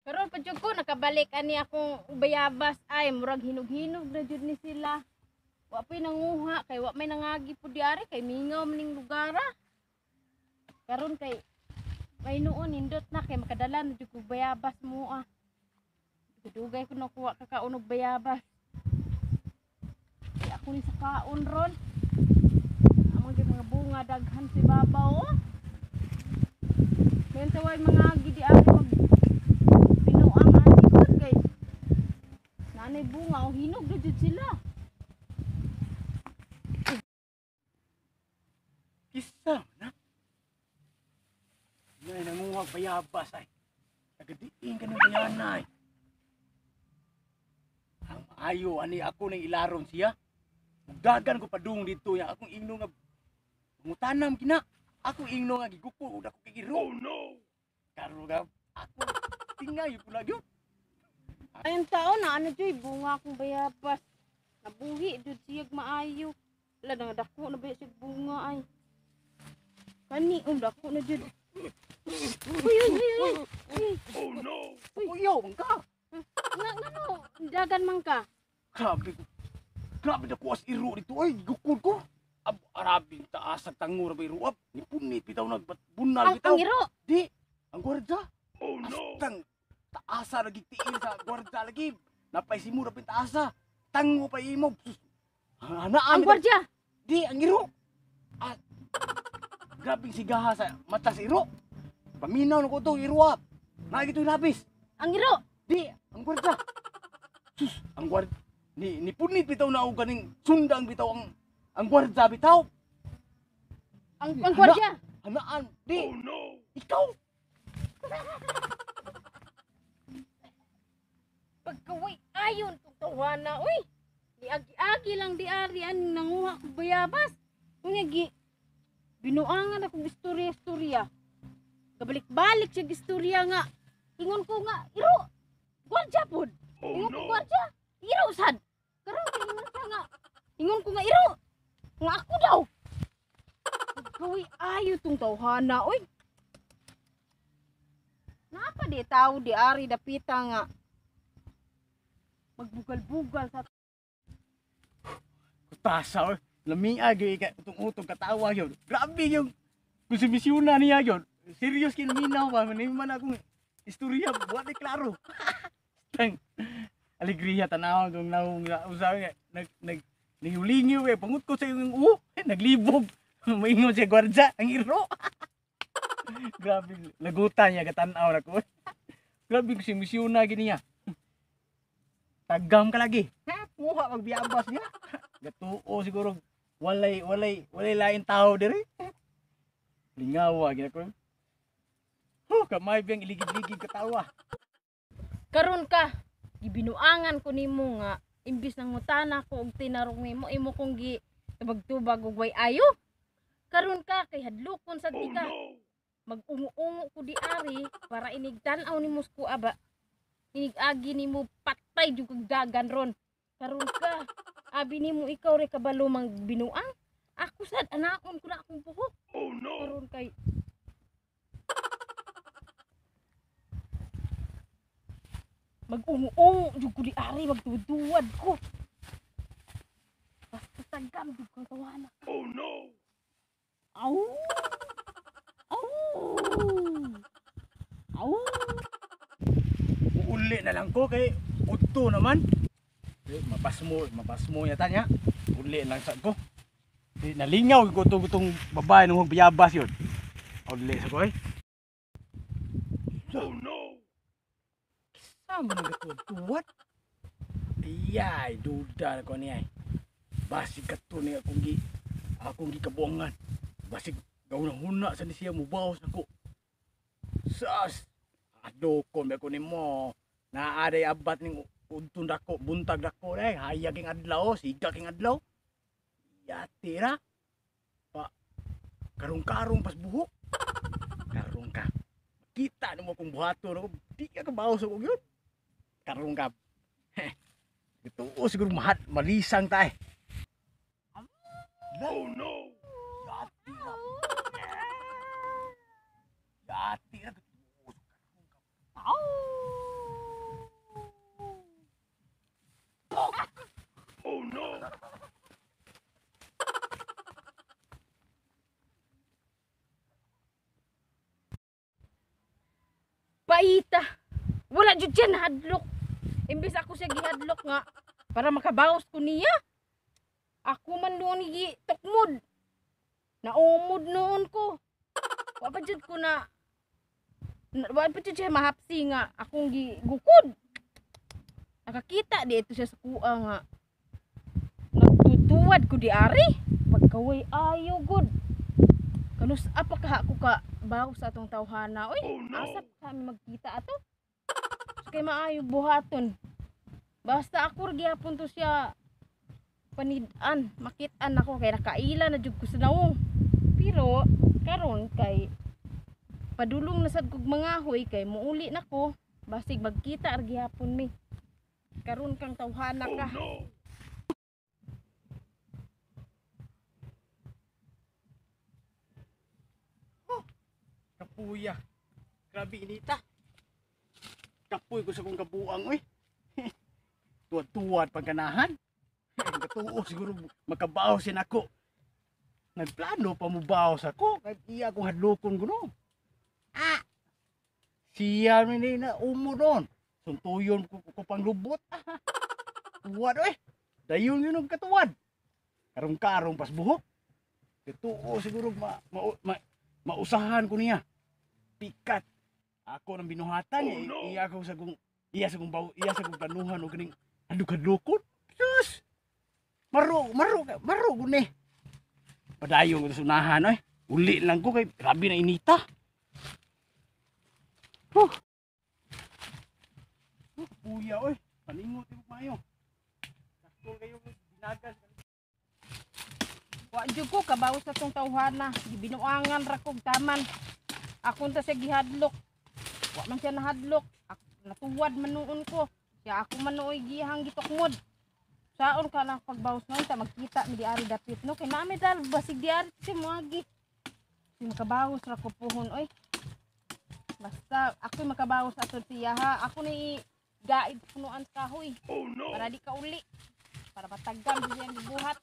Karon pa jud ko nakabalik ani akong bayabas ay murag hinog-hinog na jud ni sila. Wa pay nanguha kay wa may nangagi pud diari kay mingaw maning lugara. Karon kay may noon nindot na kay makadala na jud ko bayabas mo ah. Dugay ko nakuha kakaunog bayabas. Kay ako ni sa kaon ron. Among mga bunga daghan si babaw oh. Kaya sa way mga agi di ari mag binuang anikot kay nanay bunga o hinog na jud sila. Kisa na. Ngay nanguha bayabas ay. Nagadiin ka ng bayanay. Ang ayo ani ako nang ilaron siya. Dagan ko padung dito ya akong ingno nga mutanam kina. Ako ingno nga gigupo ug ako kigiro. Oh no. Karo ga ako tingay ko lagi. Ayun taon na ano joy bunga akong bayabas. Nabuhi jud siyag maayo. Wala na dako na ba siyag bunga ay. Kani dako na jud. Uy. Oh no. Uyo ka. Ngano dagan man ka. Grabe na ko as iro dito ay gukod ko. Arabing taas sa tangura ba iruap. Ni punit bitaw nagbunal bitaw. Ang iro. Di, ang gwarda. Oh no. Astang taasa lagi tiin sa gwarda lagi. Napay si mura pin taasa. Tango pa imog. Ang gwardya. Di, ang iro. At grabing sigaha sa mata sa iro. Paminaw na ko to iruap. Nakikita yung labis. Ang iro. Di, ang gwarda. Sus, ang gwarda. Ni punit bitaw na ako ganing sundang bitaw ang gwarda bitaw. Ang gwardya. Hanaan. Di. Oh no. Ikaw. Pagkaway ayon tutuwana uy. Di agi-agi lang di ari an nanguha ko bayabas. Unya gi binuangan ako istorya-istorya. Kabalik-balik siya istorya nga. Ingon ko nga iro. Gwardya pod. Ingon ko gwardya. Iro sad. Karon ingon ka nga. Ingon ko nga iro. Nga ako daw. Pagkaway ayo tong tawhana uy. Napa di tao di ari dapita nga magbugal-bugal sa Kutasa or lamiag ka utong-utong katawa yun. Grabe yung konsumisyona niya yun. Serious kinaminaw pa. Maniman akong istorya. Buwan ay klaro. Tang alegria tanaw kung nausaw naghulingiw pangut ko sa yung naglibog. Maingon siya gwardya. Ang iro. Grabe. Lagutan niya katanaw na ko. Grabe konsumisyona gini niya. Tagam ka lagi. Muha magbiabas niya. Gatuo siguro walay lain tao diri. Lingawa gina ko. Kamay biyang iligid-ligid katawa. karon ka gibinuangan ko nimo nga imbis nang ngutana ko og tinarong nimo imo kong gi tubag-tubag og way ayo. Karon ka kay hadlokon sad tika. Mag-ungo-ungo ko di ari para inigtan-aw nimo ko aba. Inig-agi nimo patay jud kog dagan ron. Karon ka abi nimo ikaw re kabalo mang binuang. Ako sad anaon ko na akong buhok. Oh no. Karon kay mag-ungo-ungo jud ko di ari magtuduwad ko. Basta tagam jud ko tawana. Oh no. Aw. Aw. Aw. Uli na lang ko kay udto naman. Mapasmo yata niya. Uli lang sa ko. Nalingaw ko itong babae nung biyabas yun. Uli sa ko eh. Oh no! Sama na gatuwad? Ayay, duda na ko niya eh. Basig kato niya akong gikabuangan. Basig gaunang-huna sa siya mubawas na ko. Sas! Adokon ba ko ni mo. Naaday abat ning untun dako, buntag dako eh. Hayag king adlaw, siga king adlaw. Yati ra. Pa karong-karong pas buhok. Karong ka. Kita mo kung buhato no, di ka kabaw sa yun. Karong ka. Ito siguro malisang tayo. Oh no. Yati ra. Yati ra. Paita. Wala jud siya nahadlok. Imbis ako siya gihadlok nga para makabawas ko niya. Ako man doon tukmod. Naumod noon ko. Wa pa jud ko na wa pa jud siya mahapsi nga akong gigukod. Nakakita di ito siya sa kuha nga. Nagtutuwad ko di ari. Pagkaway ayo good. Kanus apa ka ako ka baw sa atong tawhana. Oy, asa pa kami magkita ato? Kay maayo buhaton. Basta ako gyapon to siya panid-an, makit-an ako kay nakaila na jud ko sa nawong. Pero karon kay padulong na sad kog mga hoy kay muuli nako. Basig magkita ar gyapon mi. Karon kang tawhana ka. Kapuya. Grabe inita. Kapoy ko sa kong kabuang oy. Tuwad-tuwad pagkanahan. Katuo siguro makabawas sin ako. Nagplano pa mo bawas ako kahit iya akong hadlokon kuno. Siya man ni na umo doon. Suntuyon ko pang lubot. Tuwad oy. Dayon yun ang katuwad. Karong-karong pas buhok. Katuo siguro mausahan ko niya. Pikat. Ako nang binuhatan iya sa kong planuhan o ganing hadlok-hadlokon. Sus. Maro guni. Padayon ko sa sunahan oy. Uli lang ko kay grabe na inita. Kuya oy, paningot ko mayo. Sakto kayo binagas. Wa jud ko kabaw sa tong tawhana. Gibinuangan ra kog taman. Akon ta siya gihadlok. Wa man siya nahadlok. Natuwad man noon ko. Kaya ako man nooy gihang gitukmod. Saon ka na pagbawas noon ta magkita mi di ari dapit no kay naami dal basig di ari si moagi. Si makabawas ra ko puhon oy. Basta ako makabawas atud siya ha. Ako ni gaid punuan sa kahoy. Para di ka uli. Para matagam siya ang gibuhat.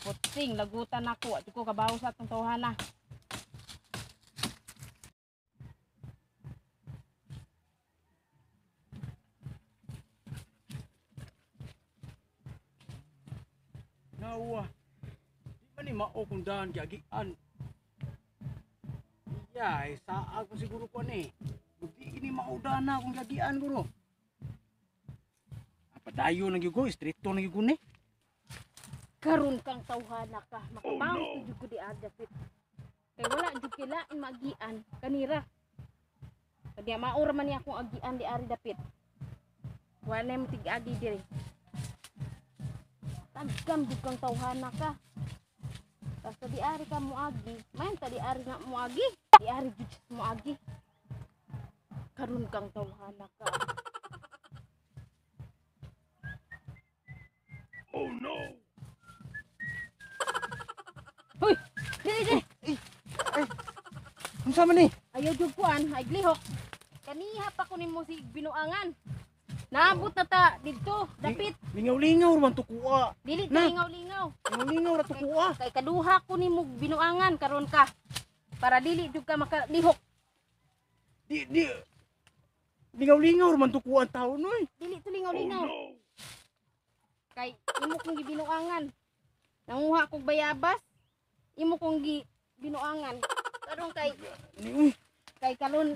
Puting lagutan ako. At ko kabawas atong tawhana. Nawa. Di ba ni mao kung daan gagian? Iya, sa ako siguro ko ni. Di ini maudan na akong gagian guro. Padayon nang yugo, strito nang yugo ni. Karon kang tawhana ka. Makabawas jud ko di ari dapit. Kay wala jud kilain maagian kanira. Kadi maura man ni akong agian di ari dapit. Wala mo tig-agi diri. Tagam jud kang tawhana ka. Basta di ari ka moagi. Mayon ta di ari nga moagi. Di ari jud moagi. Karon kang tawhana ka. Oh no. Hoy, dili. Unsa man ni? Ayaw jud kuan, ay glihok. Kaniha pa ko nimo si binuangan. Naabot na ta didto, dapit. Lingaw-lingaw man to kuha. Dili Na. ta lingaw-lingaw. Lingaw-lingaw ra to kuha. Kay kaduha ko nimo binuangan karon ka. Para dili jud ka makalihok. Di lingaw-lingaw man to kuha ang taon oy. Dili to lingaw-lingaw. Kay imo kong gibinuangan. Nanguha kog bayabas. Imo kong binuangan. Karon Ni kay karon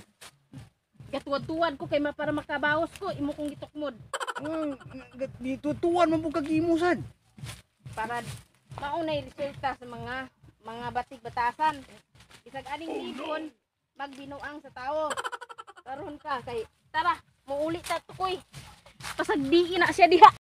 gatuwad-tuwad ko kay para makabawas ko imo kong gitukmod. Di tutuan man pug kagimusan. Para maunay resulta sa mga batig-batasan. Isag aning libon magbinuang sa tao. Karon ka kay tara, muuli ta tukoy. Pasagdiin na siya diha.